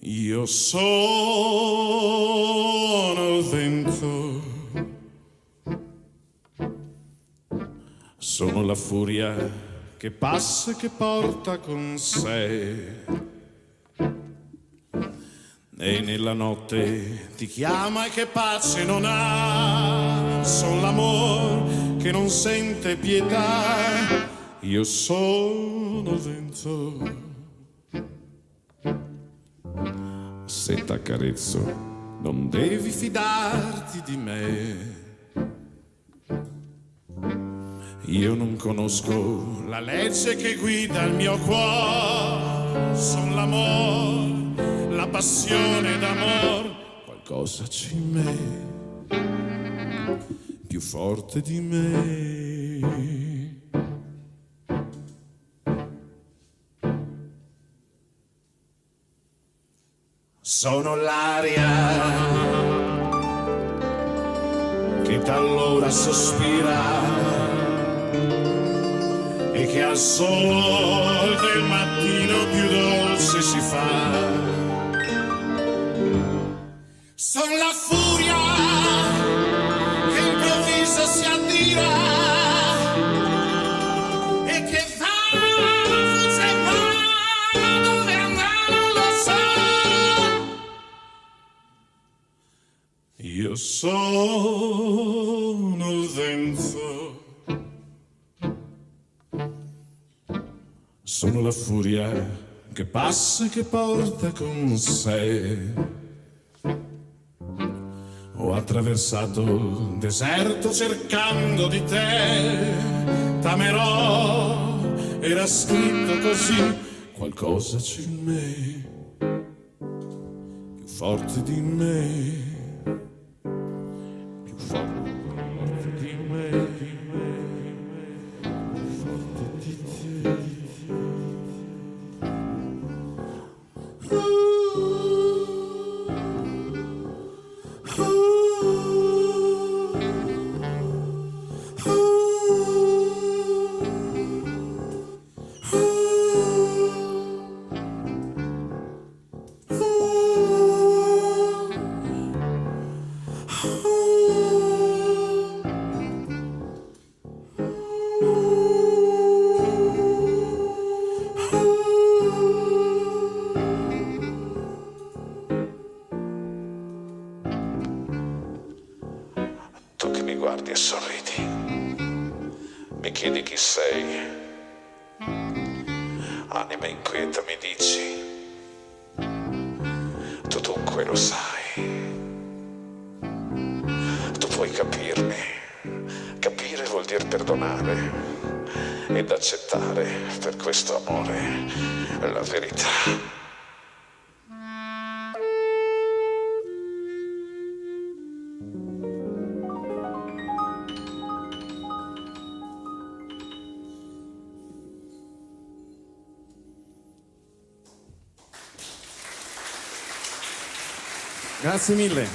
Io sono il vento, sono la furia che passa e che porta con sé, e nella notte ti chiama e che pace non ha, sono l'amor che non sente pietà. Io sono il vento, se t'accarezzo non devi fidarti di me. Io non conosco la legge che guida il mio cuore, son l'amor, la passione d'amor, qualcosa c'è in me, più forte di me. Sono l'aria che talora sospira e che al sol del mattino più dolce si fa. Sono la furia che improvviso si addira e che va, fugge, va, dove andrà non lo so. Io sono il vento, sono la furia che passa e che porta con sé. Ho attraversato il deserto cercando di te, t'amerò, era scritto così, qualcosa c'è in me, più forte di me. Tu che mi guardi e sorridi, mi chiedi chi sei, anima inquieta mi dici, tu dunque lo sai, tu puoi capirmi, capire vuol dire perdonare ed accettare per questo amore la verità. Grazie mille.